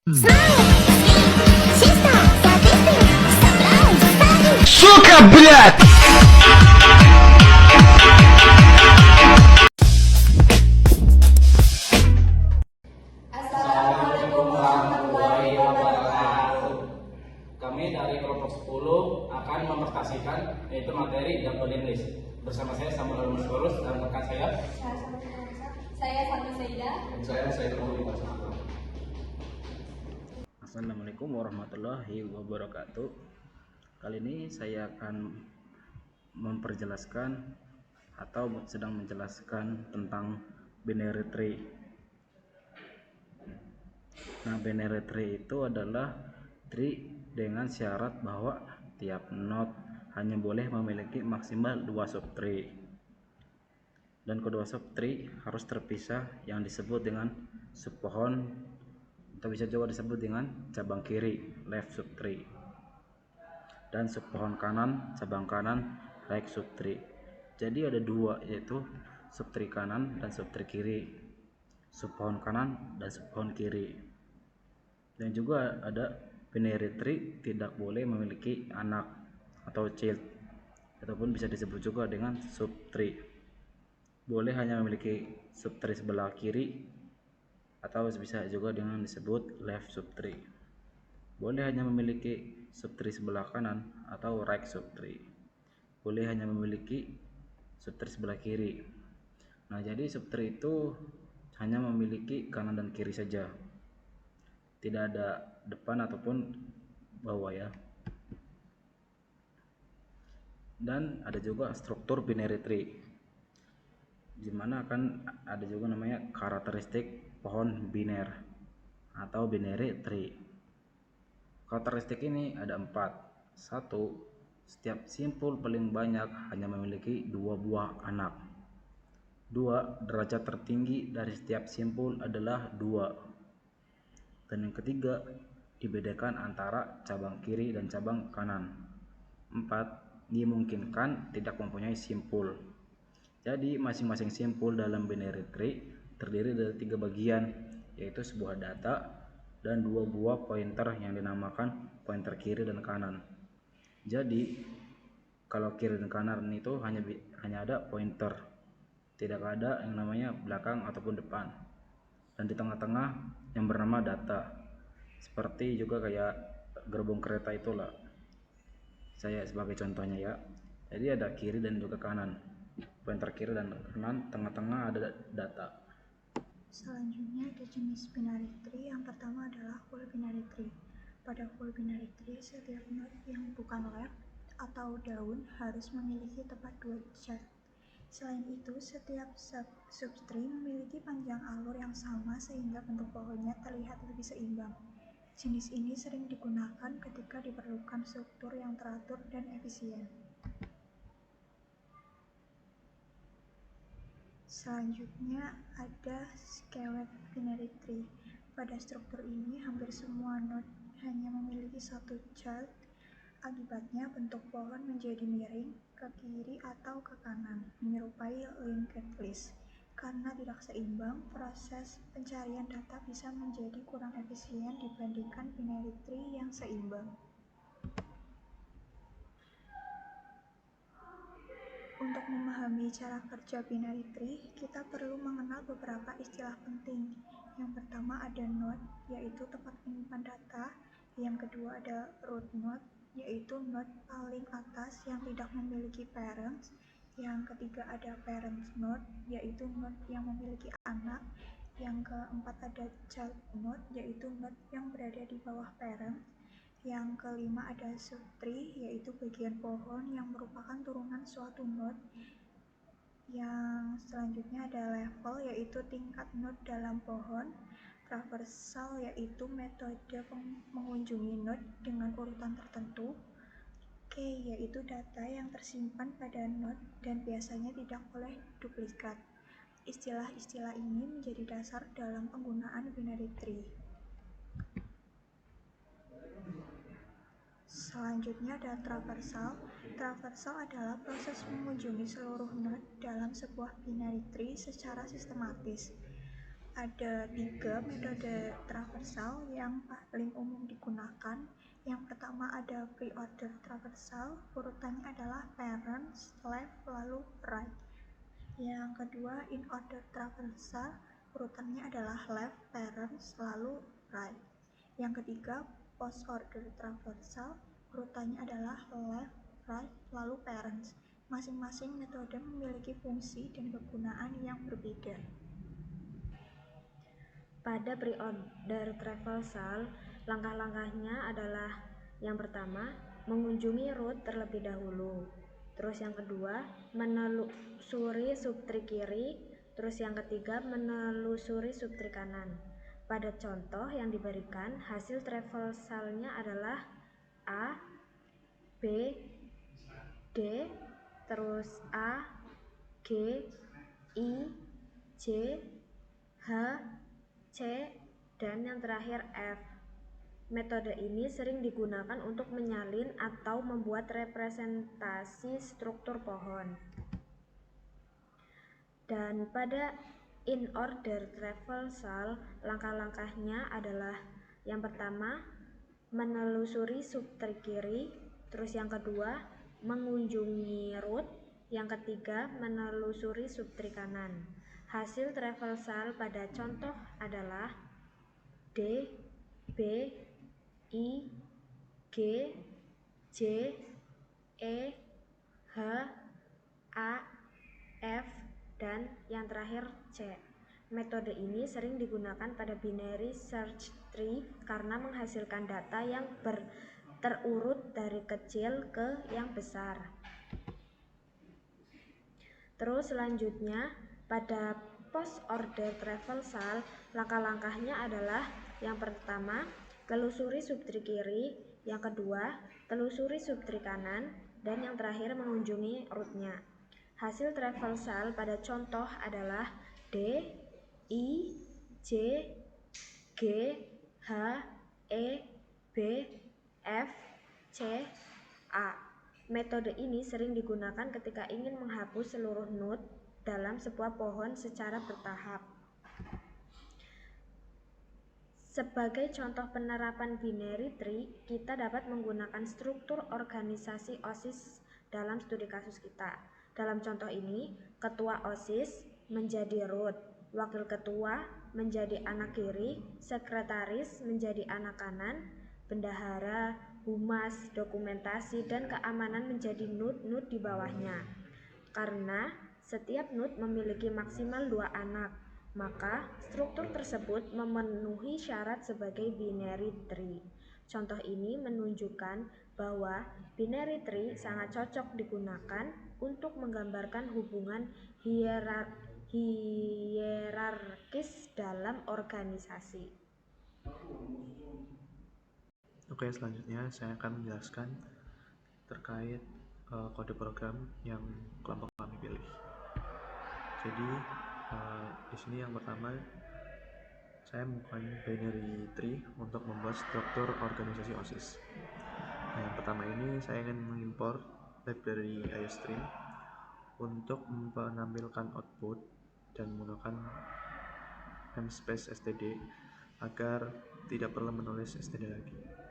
Сука, блядь! Assalamualaikum warahmatullahi wabarakatuh. Kami dari kelompok 10 akan mempresentasikan yaitu materi double English. Bersama saya Samuel Al-Muskurus dan rekan saya. Saya Salma Saida. Dan saya Said Mahmud. Assalamualaikum warahmatullahi wabarakatuh. Kali ini saya akan memperjelaskan atau sedang menjelaskan tentang binary tree. Nah, binary tree itu adalah tree dengan syarat bahwa tiap node hanya boleh memiliki maksimal 2 subtree. Dan kedua subtree harus terpisah yang disebut dengan subpohon atau bisa juga disebut dengan cabang kiri left subtree, dan subpohon kanan cabang kanan right subtree. Jadi ada dua, yaitu subtree kanan dan subtree kiri, subpohon kanan dan subpohon kiri. Dan juga ada binary tree tidak boleh memiliki anak atau child, ataupun bisa disebut juga dengan subtree. Boleh hanya memiliki subtree sebelah kiri atau bisa juga dengan disebut left subtree. Boleh hanya memiliki subtree sebelah kanan atau right subtree. Boleh hanya memiliki subtree sebelah kiri. Nah, jadi subtree itu hanya memiliki kanan dan kiri saja, tidak ada depan ataupun bawah ya. Dan ada juga struktur binary tree, dimana akan ada juga namanya karakteristik pohon biner atau binary tree. Karakteristik ini ada 4. 1. Setiap simpul paling banyak hanya memiliki 2 buah anak. 2. Derajat tertinggi dari setiap simpul adalah 2. Dan yang ketiga, dibedakan antara cabang kiri dan cabang kanan. 4. Dimungkinkan tidak mempunyai simpul. Jadi masing-masing simpul dalam binary tree terdiri dari 3 bagian, yaitu sebuah data dan 2 buah pointer yang dinamakan pointer kiri dan kanan. Jadi kalau kiri dan kanan itu hanya ada pointer, tidak ada yang namanya belakang ataupun depan. Dan di tengah-tengah yang bernama data, seperti juga kayak gerbong kereta itulah, saya sebagai contohnya ya. Jadi ada kiri dan juga kanan, pointer kiri dan kanan, tengah-tengah ada data. Selanjutnya ada jenis binary tree. Yang pertama adalah full binary tree. Pada full binary tree, setiap node yang bukan left atau daun harus memiliki tepat 2 child. Selain itu, setiap subtree memiliki panjang alur yang sama sehingga bentuk pohonnya terlihat lebih seimbang. Jenis ini sering digunakan ketika diperlukan struktur yang teratur dan efisien. Selanjutnya ada scaled binary tree. Pada struktur ini hampir semua node hanya memiliki 1 child. Akibatnya bentuk pohon menjadi miring ke kiri atau ke kanan, menyerupai linked list. Karena tidak seimbang, proses pencarian data bisa menjadi kurang efisien dibandingkan binary tree yang seimbang. Untuk memahami cara kerja binary tree, kita perlu mengenal beberapa istilah penting. Yang pertama ada node, yaitu tempat menyimpan data. Yang kedua ada root node, yaitu node paling atas yang tidak memiliki parents. Yang ketiga ada parent node, yaitu node yang memiliki anak. Yang keempat ada child node, yaitu node yang berada di bawah parent. Yang kelima ada subtree, yaitu bagian pohon yang merupakan turunan suatu node. Yang selanjutnya ada level, yaitu tingkat node dalam pohon. Traversal, yaitu metode mengunjungi node dengan urutan tertentu. Key, yaitu data yang tersimpan pada node dan biasanya tidak boleh duplikat. Istilah-istilah ini menjadi dasar dalam penggunaan binary tree. Selanjutnya ada traversal. Traversal adalah proses mengunjungi seluruh node dalam sebuah binary tree secara sistematis. Ada 3 metode traversal yang paling umum digunakan. Yang pertama ada pre-order traversal, urutannya adalah parents, left, lalu right. Yang kedua in-order traversal, urutannya adalah left, parents, lalu right. Yang ketiga post-order traversal, urutannya adalah left, right, lalu parents. Masing-masing metode memiliki fungsi dan kegunaan yang berbeda. Pada pre-order traversal, langkah-langkahnya adalah yang pertama, mengunjungi route terlebih dahulu. Terus yang kedua, menelusuri subtree kiri. Terus yang ketiga, menelusuri subtree kanan. Pada contoh yang diberikan, hasil traversalnya adalah A, B, D, terus A, G, I, J, H, C, dan yang terakhir F. Metode ini sering digunakan untuk menyalin atau membuat representasi struktur pohon. Dan pada in-order traversal, langkah-langkahnya adalah yang pertama, menelusuri subtree kiri, terus yang kedua, mengunjungi root, yang ketiga, menelusuri subtree kanan. Hasil traversal pada contoh adalah D, B, I, G, J, E, H, A, F, dan yang terakhir C. Metode ini sering digunakan pada binary search tree karena menghasilkan data yang terurut dari kecil ke yang besar. Terus selanjutnya pada post order traversal, langkah-langkahnya adalah yang pertama, telusuri subtree kiri, yang kedua, telusuri subtree kanan, dan yang terakhir mengunjungi root-nya. Hasil traversal pada contoh adalah D, I, J, G, H, E, B, F, C, A. Metode ini sering digunakan ketika ingin menghapus seluruh node dalam sebuah pohon secara bertahap. Sebagai contoh penerapan binary tree, kita dapat menggunakan struktur organisasi OSIS dalam studi kasus kita. Dalam contoh ini, ketua OSIS menjadi root, wakil ketua menjadi anak kiri, sekretaris menjadi anak kanan, bendahara, humas, dokumentasi, dan keamanan menjadi node-node di bawahnya. Karena setiap node memiliki maksimal 2 anak, maka struktur tersebut memenuhi syarat sebagai binary tree. Contoh ini menunjukkan bahwa binary tree sangat cocok digunakan untuk menggambarkan hubungan hierarkis dalam organisasi. Oke, selanjutnya saya akan menjelaskan terkait kode program yang kelompok kami pilih. Jadi di sini yang pertama saya menggunakan binary tree untuk membuat struktur organisasi OSIS. Nah, yang pertama ini saya ingin mengimpor library IOStream untuk menampilkan output dan menggunakan namespace std agar tidak perlu menulis std lagi.